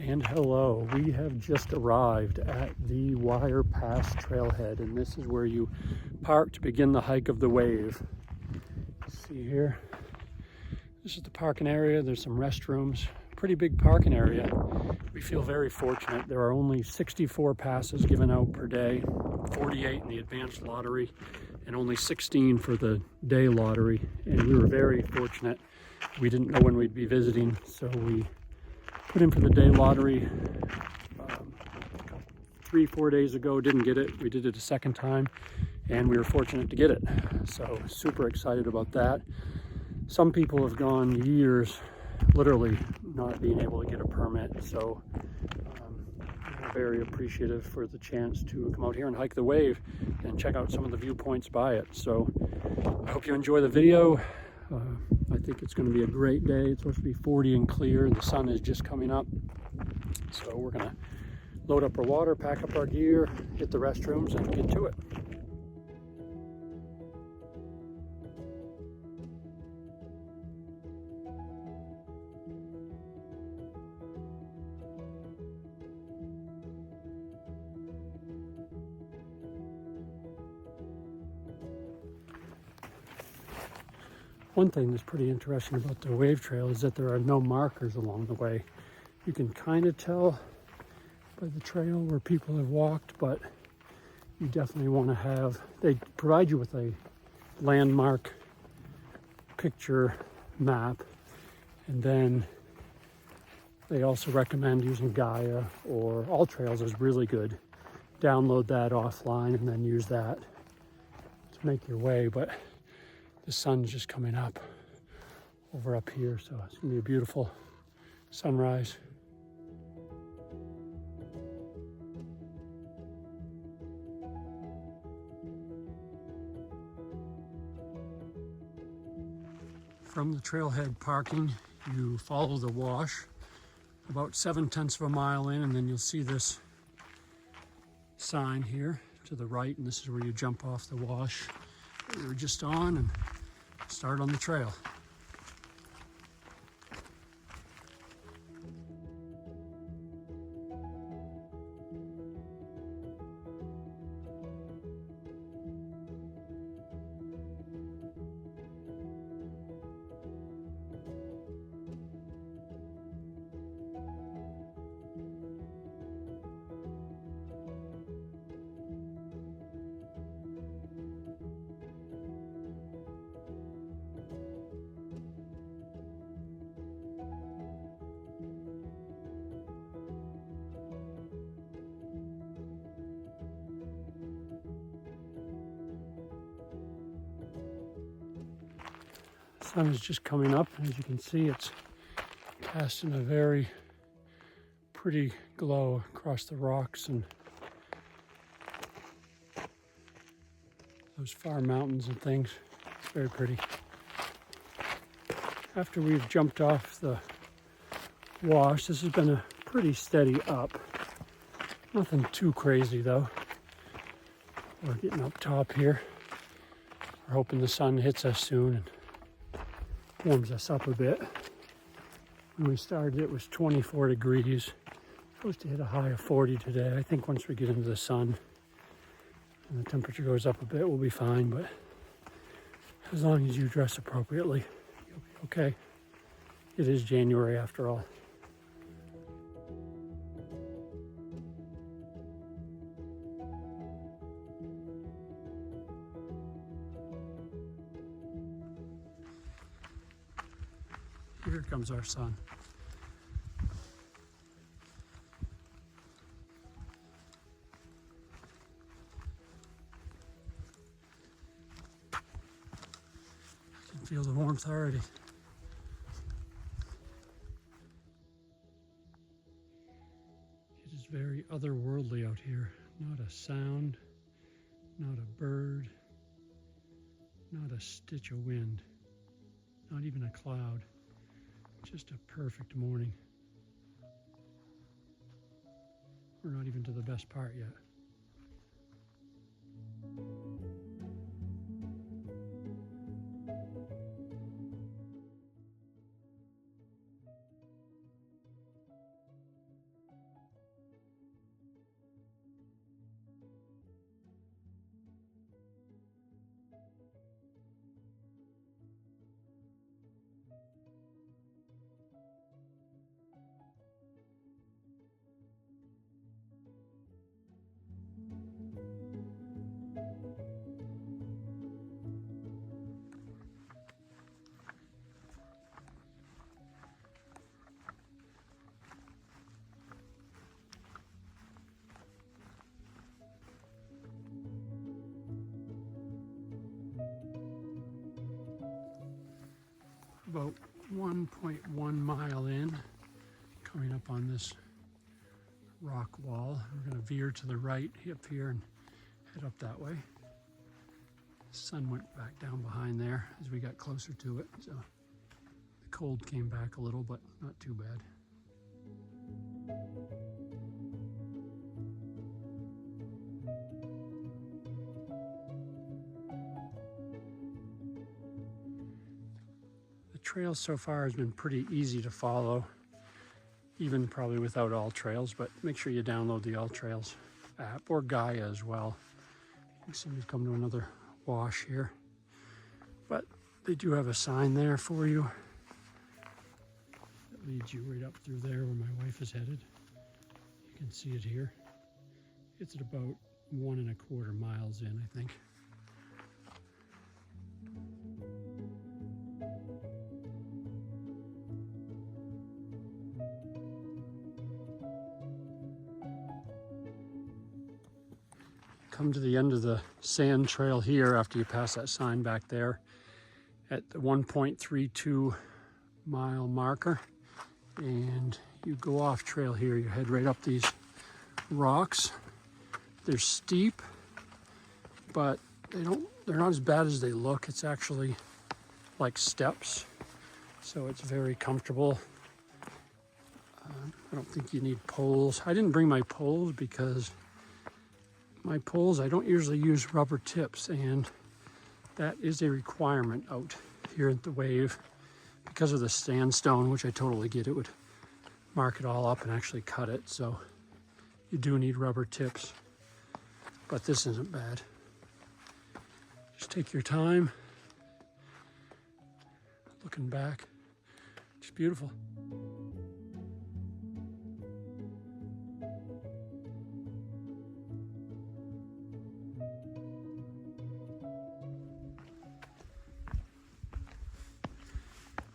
And hello, we have just arrived at the Wire Pass trailhead, and this is where you park to begin the hike of the wave. See here, this is the parking area. There's some restrooms, pretty big parking area. We feel very fortunate. There are only 64 passes given out per day, 48 in the advanced lottery, and only 16 for the day lottery. And we were very fortunate. We didn't know when we'd be visiting, so we put in for the day lottery 3-4 days ago. Didn't get it. We did it a second time, and we were fortunate to get it. So super excited about that. Some people have gone years literally not being able to get a permit, so we're very appreciative for the chance to come out here and hike the wave and check out some of the viewpoints by it. So I hope you enjoy the video. I think it's going to be a great day. It's supposed to be 40 and clear. The sun is just coming up. So we're going to load up our water, pack up our gear, hit the restrooms, and get to it. One thing that's pretty interesting about the wave trail is that there are no markers along the way. You can kind of tell by the trail where people have walked, but you definitely want to have, they provide you with a landmark picture map, and then they also recommend using Gaia, or All Trails is really good. Download that offline and then use that to make your way. But the sun's just coming up over up here, so it's gonna be a beautiful sunrise. From the trailhead parking, you follow the wash about 7/10 of a mile in, and then you'll see this sign here to the right, and this is where you jump off the wash that we were just on and start on the trail. Sun is just coming up, and as you can see, it's casting a very pretty glow across the rocks and those far mountains and things. It's very pretty. After we've jumped off the wash, this has been a pretty steady up. Nothing too crazy though. We're getting up top here. We're hoping the sun hits us soon and warms us up a bit. When we started, it was 24 degrees. Supposed to hit a high of 40 today. I think once we get into the sun and the temperature goes up a bit, we'll be fine. But as long as you dress appropriately, you'll be okay. It is January after all. Here comes our sun. I can feel the warmth already. It is very otherworldly out here. Not a sound, not a bird, not a stitch of wind, not even a cloud. Just a perfect morning. We're not even to the best part yet. about 1.1 mile in, coming up on this rock wall. We're going to veer to the right up here and head up that way. The sun went back down behind there as we got closer to it, so the cold came back a little, but not too bad. The trail so far has been pretty easy to follow, even probably without All Trails, but make sure you download the All Trails app, or Gaia as well. You see we've come to another wash here, but they do have a sign there for you that leads you right up through there where my wife is headed. You can see it here. It's at about 1.25 miles in, I think. Come to the end of the sand trail here after you pass that sign back there at the 1.32 mile marker, and you go off trail here. You head right up these rocks. They're steep, but they're not as bad as they look. It's actually like steps, so it's very comfortable. I don't think you need poles. I didn't bring my poles because my poles, I don't usually use rubber tips, and that is a requirement out here at the wave because of the sandstone, which I totally get. It would mark it all up and actually cut it, so you do need rubber tips, but this isn't bad. Just take your time. Looking back, it's beautiful.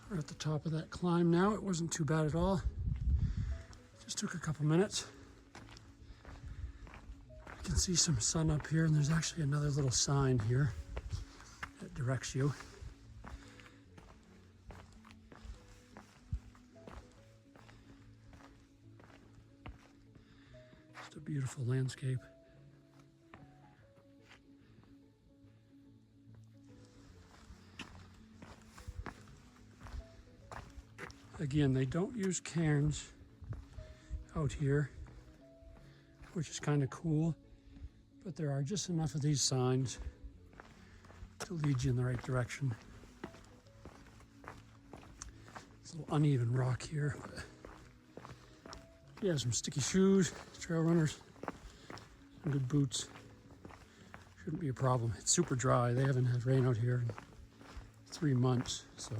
We're at the top of that climb now. It wasn't too bad at all. Just took a couple minutes. I can see some sun up here, and there's actually another little sign here that directs you. Just a beautiful landscape. Again, they don't use cairns out here, which is kind of cool, but there are just enough of these signs to lead you in the right direction. It's a little uneven rock here, but yeah, some sticky shoes, trail runners, some good boots. Shouldn't be a problem. It's super dry. They haven't had rain out here in 3 months, so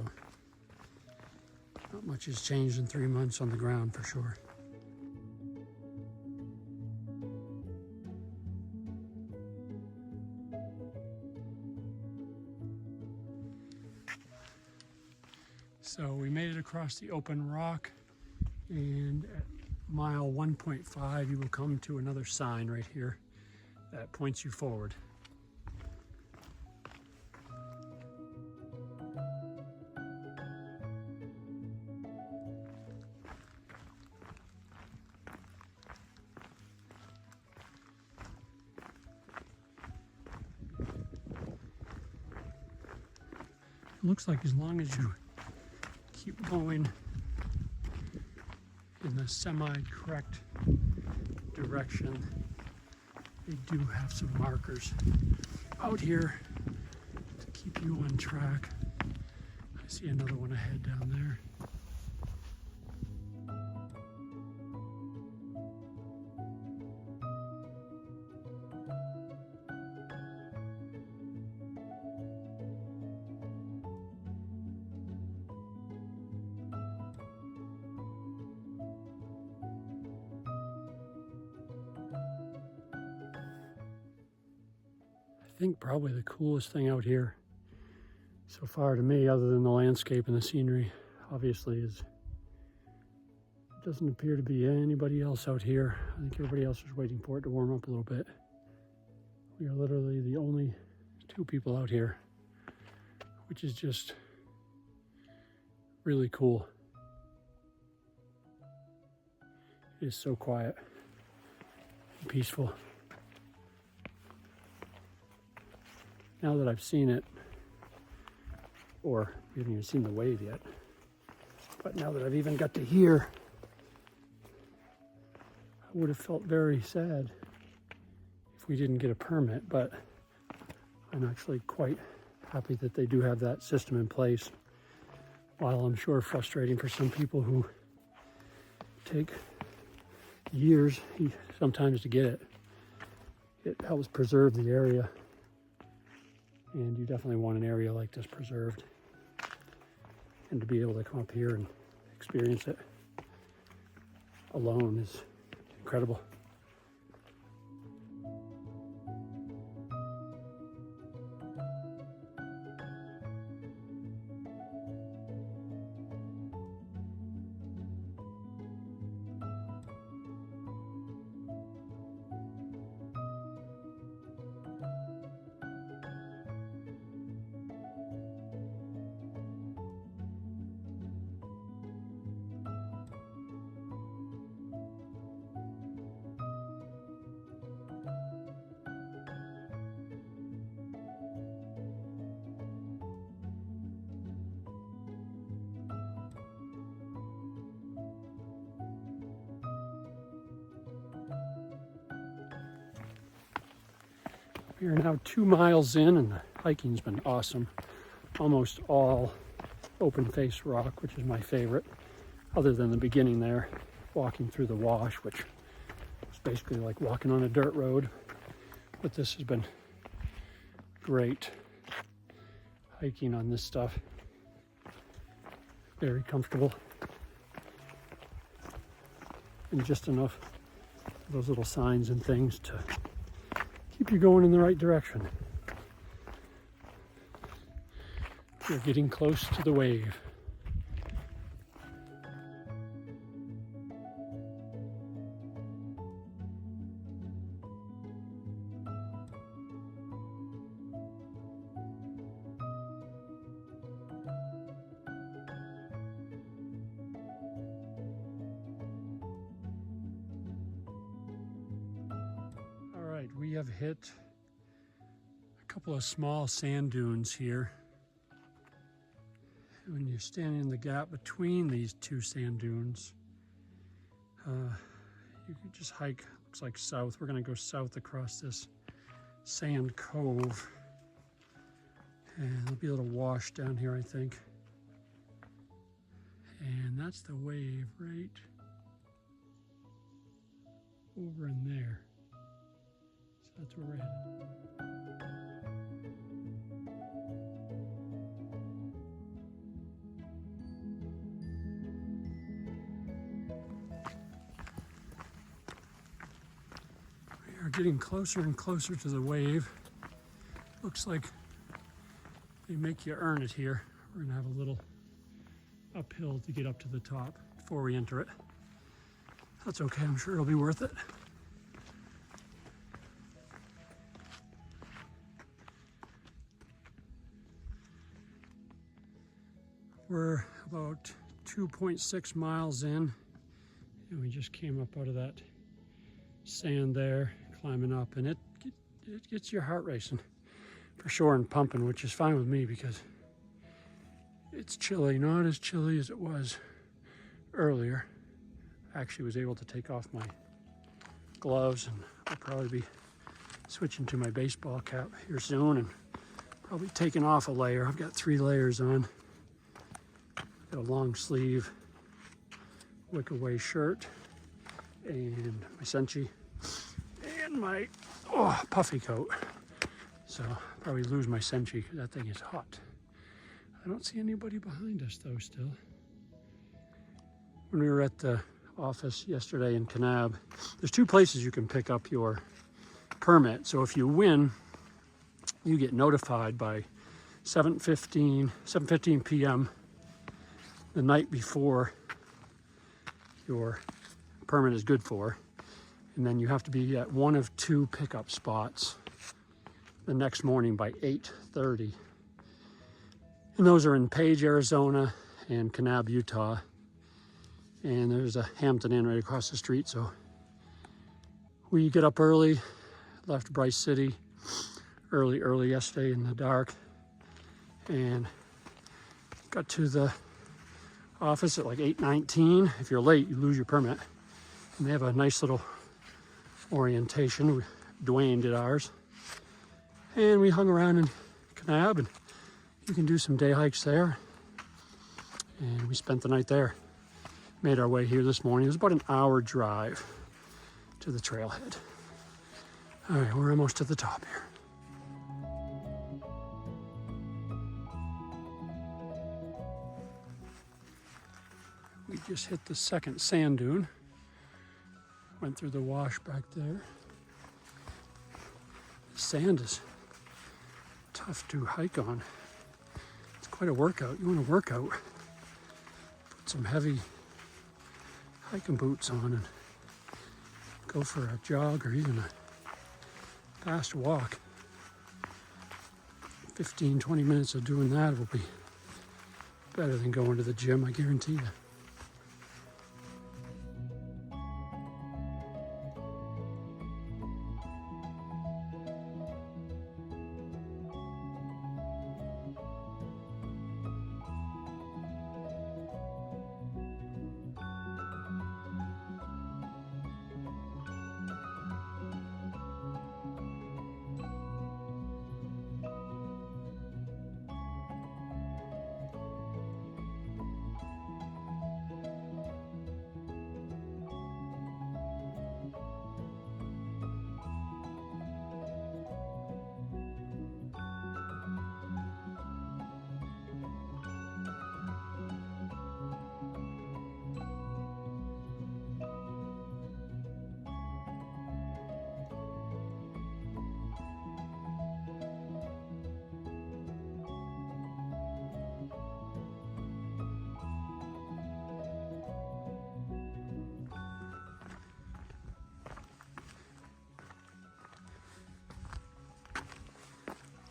not much has changed in 3 months on the ground for sure. So we made it across the open rock, and at mile 1.5 you will come to another sign right here that points you forward. It looks like as long as you keep going in the semi-correct direction, they do have some markers out here to keep you on track. I see another one ahead down there. I think probably the coolest thing out here so far to me, other than the landscape and the scenery, obviously, is it doesn't appear to be anybody else out here. I think everybody else is waiting for it to warm up a little bit. We are literally the only 2 people out here, which is just really cool. It is so quiet and peaceful. Now that I've seen it, or we haven't even seen the wave yet, but now that I've even got to hear, I would have felt very sad if we didn't get a permit, but I'm actually quite happy that they do have that system in place. While I'm sure frustrating for some people who take years sometimes to get it, it helps preserve the area. And you definitely want an area like this preserved. And to be able to come up here and experience it alone is incredible. We are now 2 miles in and the hiking's been awesome. Almost all open face rock, which is my favorite, other than the beginning there, walking through the wash, which was basically like walking on a dirt road. But this has been great hiking on this stuff. Very comfortable. And just enough of those little signs and things to keep you going in the right direction. You're getting close to the wave. All right, we have hit a couple of small sand dunes here. When you're standing in the gap between these two sand dunes, you could just hike, looks like south. We're gonna go south across this sand cove. And there'll be a little wash down here, I think. And that's the wave right over in there. So that's where we're headed. We are getting closer and closer to the wave. Looks like they make you earn it here. We're gonna have a little uphill to get up to the top before we enter it. That's okay, I'm sure it'll be worth it. We're about 2.6 miles in, and we just came up out of that sand there, climbing up, and it gets your heart racing for sure and pumping, which is fine with me because it's chilly, not as chilly as it was earlier. I actually was able to take off my gloves, and I'll probably be switching to my baseball cap here soon and probably taking off a layer. I've got 3 layers on. Got a long sleeve wick-away shirt and my senchi and my puffy coat. So I'll probably lose my senchi because that thing is hot. I don't see anybody behind us though still. When we were at the office yesterday in Kanab, there's 2 places you can pick up your permit. So if you win, you get notified by 7:15 p.m. the night before your permit is good for, and then you have to be at one of 2 pickup spots the next morning by 8:30. And those are in Page, Arizona and Kanab, Utah. And there's a Hampton Inn right across the street. So we get up early, left Bryce City early yesterday in the dark, and got to the office at like 8:19. If you're late, you lose your permit. And they have a nice little orientation. Dwayne did ours. And we hung around in Kanab, and you can do some day hikes there. And we spent the night there. Made our way here this morning. It was about an hour drive to the trailhead. All right, we're almost to the top here. We just hit the second sand dune. Went through the wash back there. The sand is tough to hike on. It's quite a workout. You want to work out, put some heavy hiking boots on and go for a jog or even a fast walk. 15-20 minutes of doing that will be better than going to the gym, I guarantee you.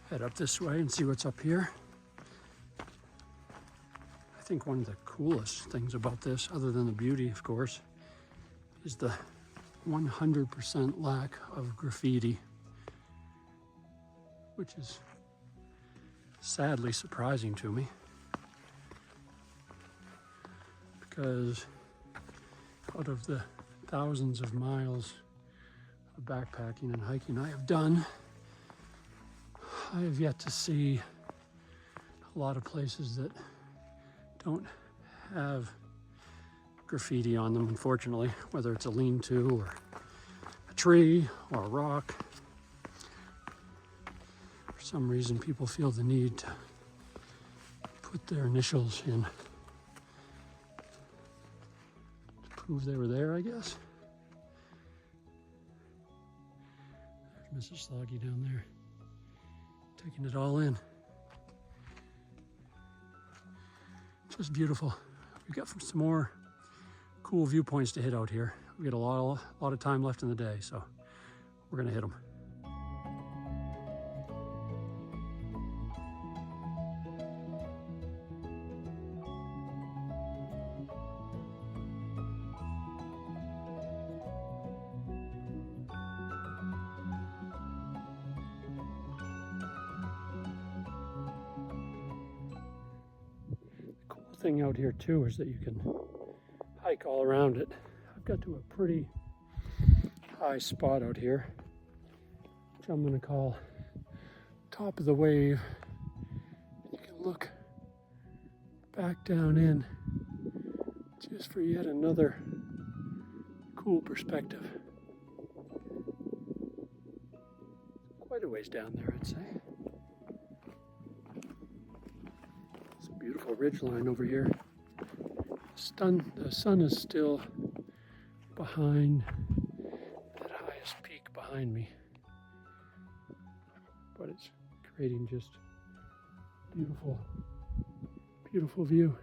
Head up this way and see what's up here. I think one of the coolest things about this, other than the beauty, of course, is the 100% lack of graffiti, which is sadly surprising to me, because out of the thousands of miles of backpacking and hiking I have done, I have yet to see a lot of places that don't have graffiti on them, unfortunately, whether it's a lean-to or a tree or a rock. For some reason, people feel the need to put their initials in to prove they were there, I guess. There's Mrs. Sloggy down there, taking it all in. Just beautiful. We've got some more cool viewpoints to hit out here. We got a lot of time left in the day, so we're gonna hit them. Thing out here too is that you can hike all around it. I've got to a pretty high spot out here, which I'm going to call top of the wave. You can look back down in just for yet another cool perspective. Quite a ways down there, I'd say. Beautiful ridge line over here. The sun is still behind that highest peak behind me, but it's creating just beautiful, beautiful view.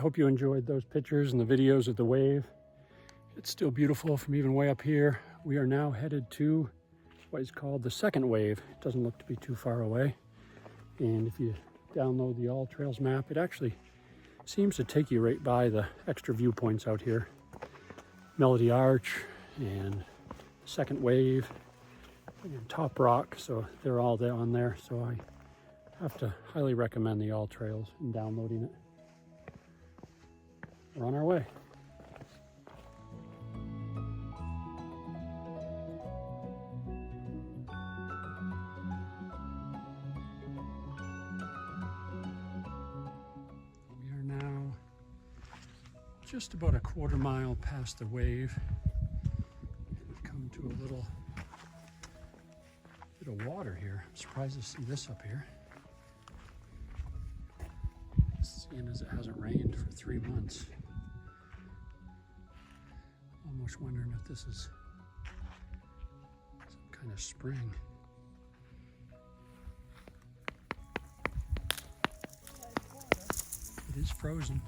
hope you enjoyed those pictures and the videos of the wave. It's still beautiful from even way up here. We are now headed to what is called the second wave. It doesn't look to be too far away. And if you download the All Trails map, it actually seems to take you right by the extra viewpoints out here. Melody Arch and Second Wave and Top Rock, so they're all there on there. So I have to highly recommend the All Trails and downloading it. We're on our way. We are now just about a quarter mile past the wave. We've come to a little bit of water here. I'm surprised to see this up here. Seeing as it hasn't rained for 3 months. Almost wondering if this is some kind of spring. It is frozen.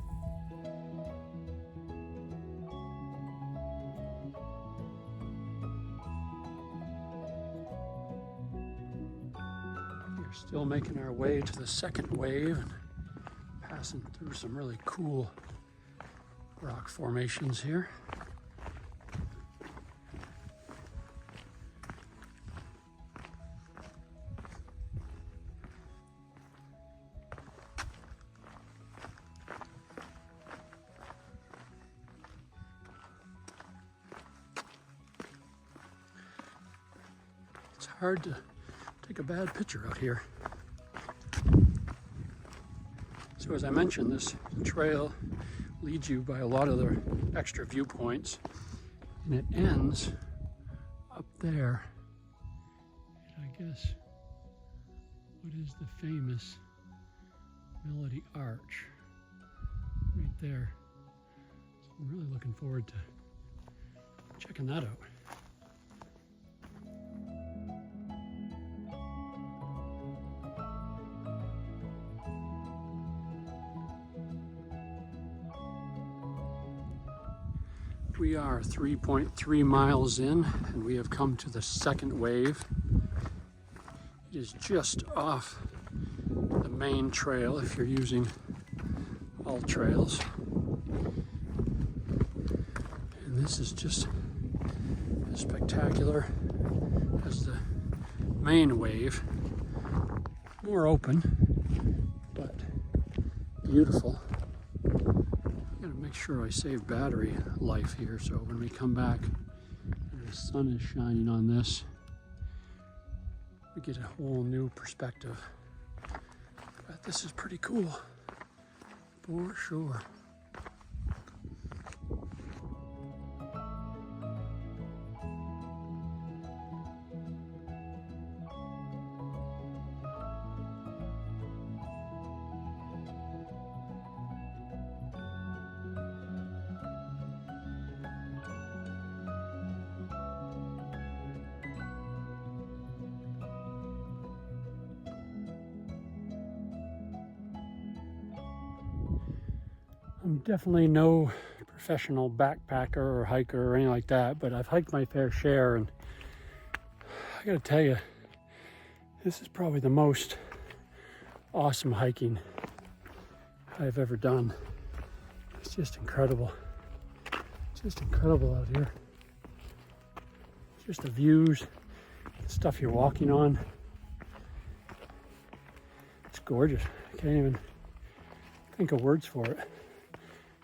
We're still making our way to the second wave and passing through some really cool rock formations here. It's hard to take a bad picture out here. So as I mentioned, this trail leads you by a lot of the extra viewpoints, and it ends up there. And I guess what is the famous Melody Arch right there. So I'm really looking forward to checking that out. We are 3.3 miles in, and we have come to the second wave. It is just off the main trail if you're using All Trails. And this is just as spectacular as the main wave. More open, but beautiful. Make sure I save battery life here, so when we come back and the sun is shining on this, we get a whole new perspective. But this is pretty cool, for sure. I'm definitely no professional backpacker or hiker or anything like that, but I've hiked my fair share, and I gotta tell you, this is probably the most awesome hiking I've ever done. It's just incredible. Just incredible out here. Just the views, the stuff you're walking on. It's gorgeous. I can't even think of words for it.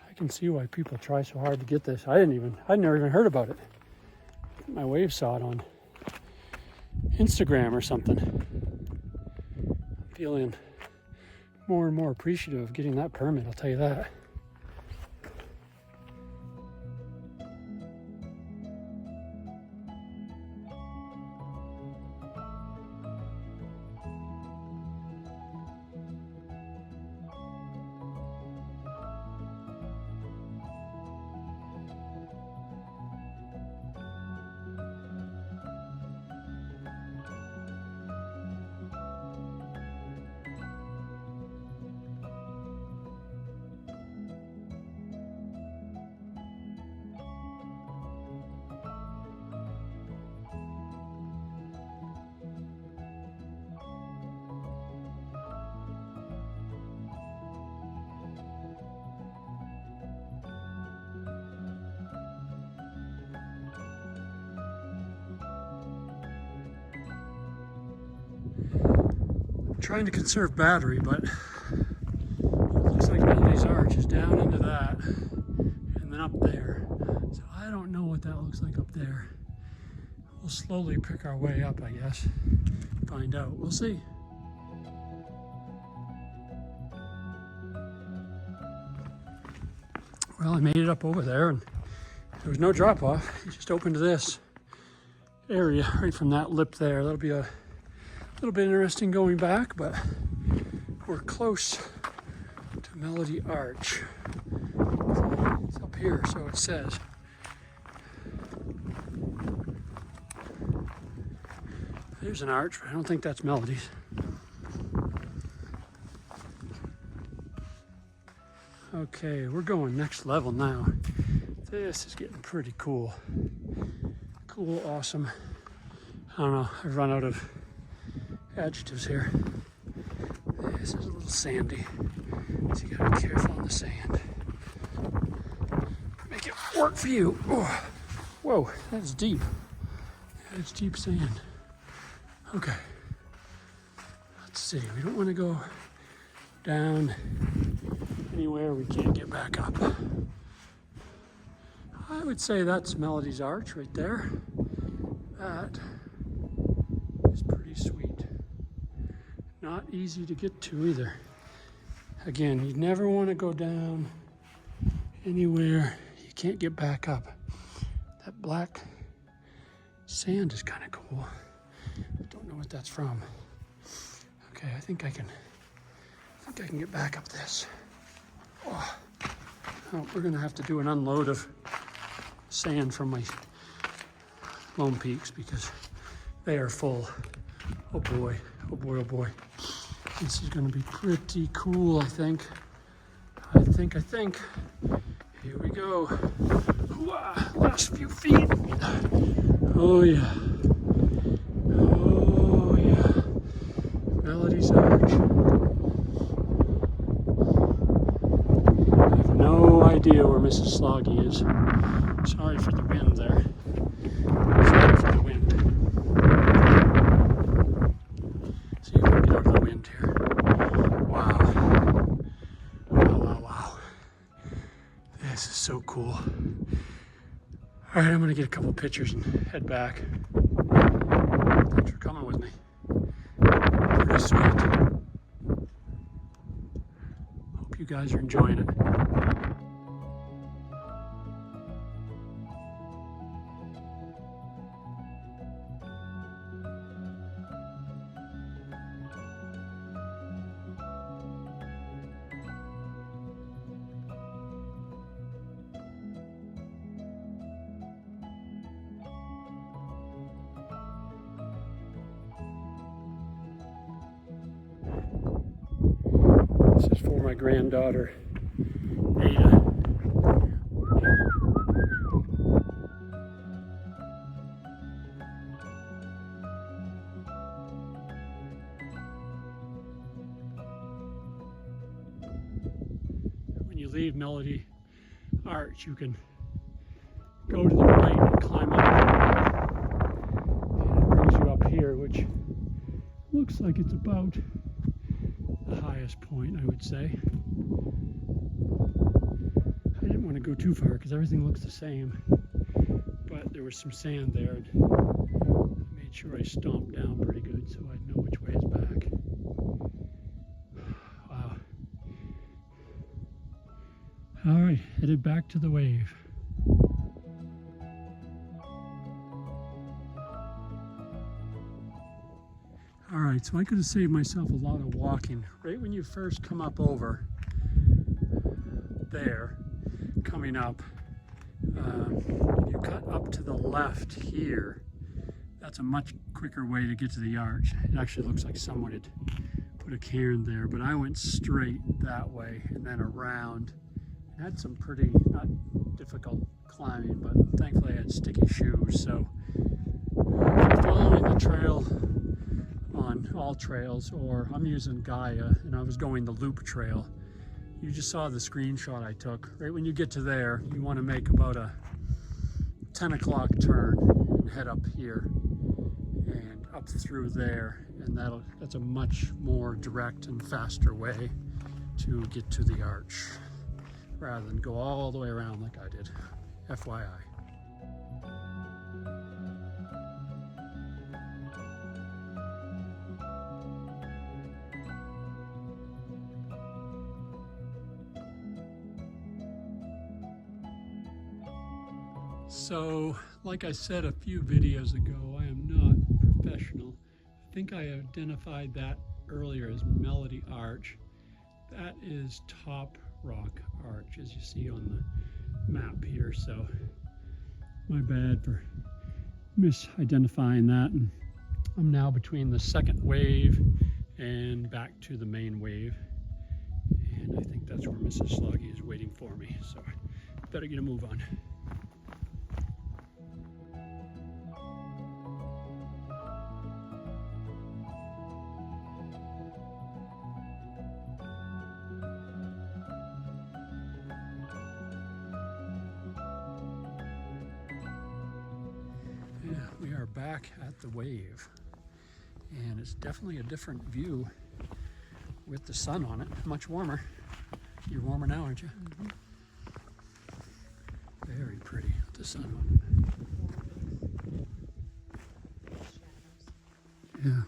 I can see why people try so hard to get this. I'd never even heard about it. My wave saw it on Instagram or something. I'm feeling more and more appreciative of getting that permit, I'll tell you that. trying to conserve battery, but it looks like Melody's Arch is down into that and then up there. So I don't know what that looks like up there. We'll slowly pick our way up, I guess. Find out. We'll see. Well, I made it up over there and there was no drop off. You just opened this area right from that lip there. That'll be a little bit interesting going back, but we're close to Melody Arch. It's up here, so it says. There's an arch, but I don't think that's Melody's. Okay, we're going next level now. This is getting pretty cool. Cool, awesome. I don't know, I've run out of adjectives here. This is a little sandy, so you gotta be careful on the sand. Make it work for you. Oh, whoa, that's deep. That's deep sand. Okay, let's see. We don't want to go down anywhere we can't get back up. I would say that's Melody's Arch right there. That is pretty sweet. Not easy to get to either. Again, you never want to go down anywhere you can't get back up. That black sand is kind of cool. I don't know what that's from. Okay, I think I can get back up this. Oh, we're gonna have to do an unload of sand from my Lone Peaks because they are full. Oh boy, oh boy, oh boy. This is gonna be pretty cool, I think. I think. Here we go. Hoo-ah, last few feet. Oh yeah. Oh yeah. Melody's Arch. I have no idea where Mrs. Sloggy is. Sorry for the wind there. Sorry for the wind. See if we can get over the wind here. Wow. Wow. This is so cool. All right, I'm gonna get a couple pictures and head back. Thanks for coming with me. Pretty sweet. Hope you guys are enjoying it. This is for my granddaughter, Ada. When you leave Melody Arch, you can go to the right and climb up. And it brings you up here, which looks like it's about the highest point, I would say. I didn't want to go too far because everything looks the same, but there was some sand there and I made sure I stomped down pretty good so I'd know which way is back. Wow. All right, headed back to the wave. All right, so I could have saved myself a lot of walking. Right when you first come up over there, coming up, you cut up to the left here. That's a much quicker way to get to the arch. It actually looks like someone had put a cairn there, but I went straight that way and then around. It had some pretty, not difficult climbing, but thankfully I had sticky shoes. So following the trail on all trails, or I'm using Gaia and I was going the loop trail. You just saw the screenshot I took. Right when you get to there, you want to make about a 10 o'clock turn and head up here. And up through there, and that's a much more direct and faster way to get to the arch rather than go all the way around like I did. FYI. So, like I said a few videos ago, I am not professional. I think I identified that earlier as Melody Arch. That is Top Rock Arch, as you see on the map here. So, my bad for misidentifying that. And I'm now between the second wave and back to the main wave. And I think that's where Mrs. Sloggy is waiting for me. So, I better get a move on. We are back at the wave, and it's definitely a different view with the sun on it. Much warmer. You're warmer now, aren't you? Mm-hmm. Very pretty with the sun on it. Yeah.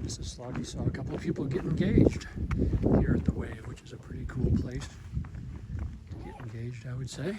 Mrs. Sloggy saw a couple of people get engaged here at the wave, which is a pretty cool place to get engaged, I would say.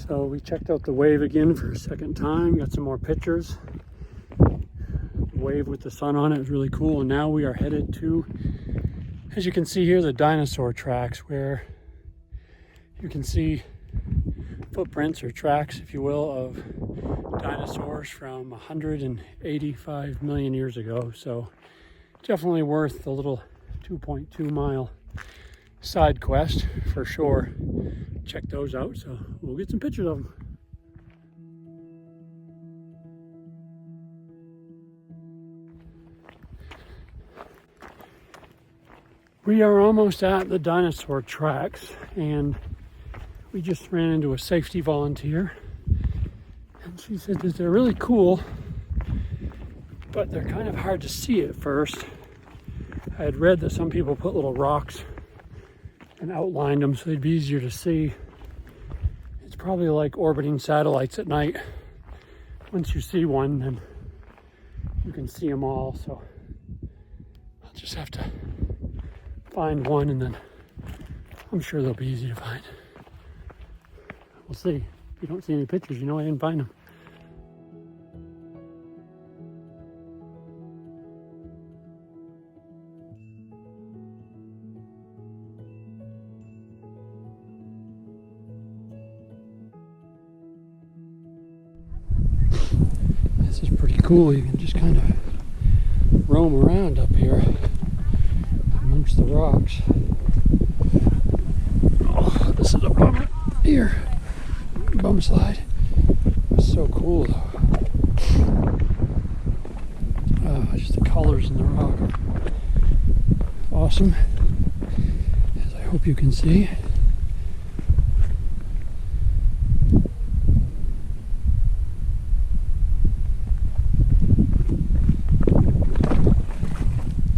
So we checked out the wave again for a second time, got some more pictures. The wave with the sun on it is really cool, and now we are headed to, as you can see here, the dinosaur tracks, where you can see footprints or tracks, if you will, of dinosaurs from 185 million years ago. So definitely worth the little 2.2 mile side quest for sure. Check those out, so we'll get some pictures of them. We are almost at the dinosaur tracks, and we just ran into a safety volunteer, and she said that they're really cool, but they're kind of hard to see at first. I had read that some people put little rocks and outlined them so they'd be easier to see. It's probably like orbiting satellites at night. Once you see one, then you can see them all. So I'll just have to find one, and then I'm sure they'll be easy to find. We'll see. If you don't see any pictures, you know I didn't find them. This is pretty cool. You can just kind of roam around up here amongst the rocks. Oh, the This is a bummer here. Bum slide. It's so cool though. Just the colors in the rock are awesome, as I hope you can see.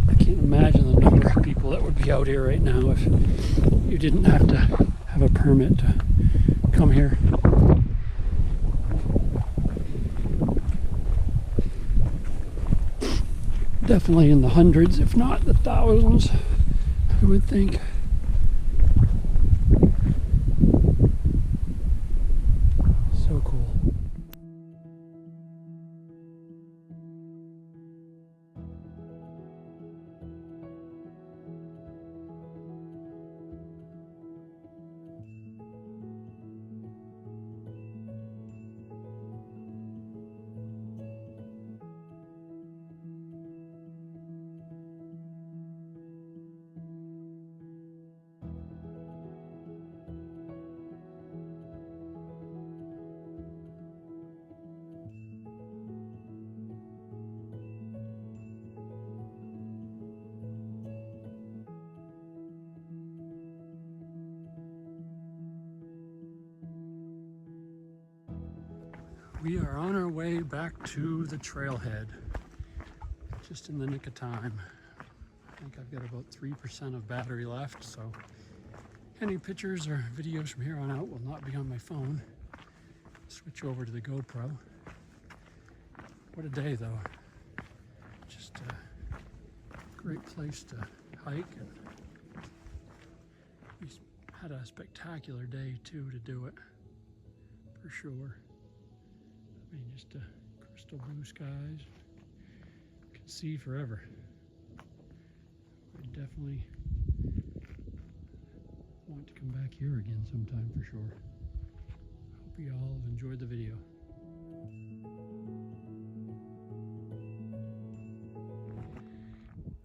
I can't imagine the number of people that would be out here right now if you didn't have to have a permit to come here. Definitely in the hundreds, if not the thousands, I would think. So cool. We are on our way back to the trailhead, just in the nick of time. I think I've got about 3% of battery left, so any pictures or videos from here on out will not be on my phone. Switch over to the GoPro. What a day though. Just a great place to hike, and we had a spectacular day too to do it, for sure. I mean, just crystal blue skies. Can see forever. I definitely want to come back here again sometime for sure. Hope you all have enjoyed the video.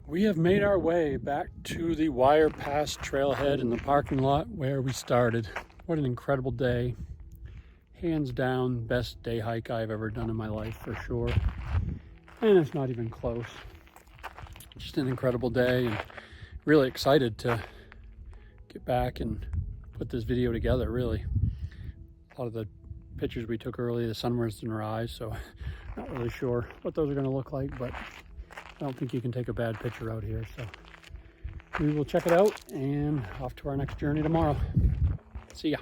We have made our way back to the Wire Pass trailhead in the parking lot where we started. What an incredible day. Hands down, best day hike I've ever done in my life for sure. And it's not even close. Just an incredible day, and really excited to get back and put this video together, really. A lot of the pictures we took earlier, the sun was gonna rise, so not really sure what those are gonna look like, but I don't think you can take a bad picture out here. So we will check it out and off to our next journey tomorrow. See ya.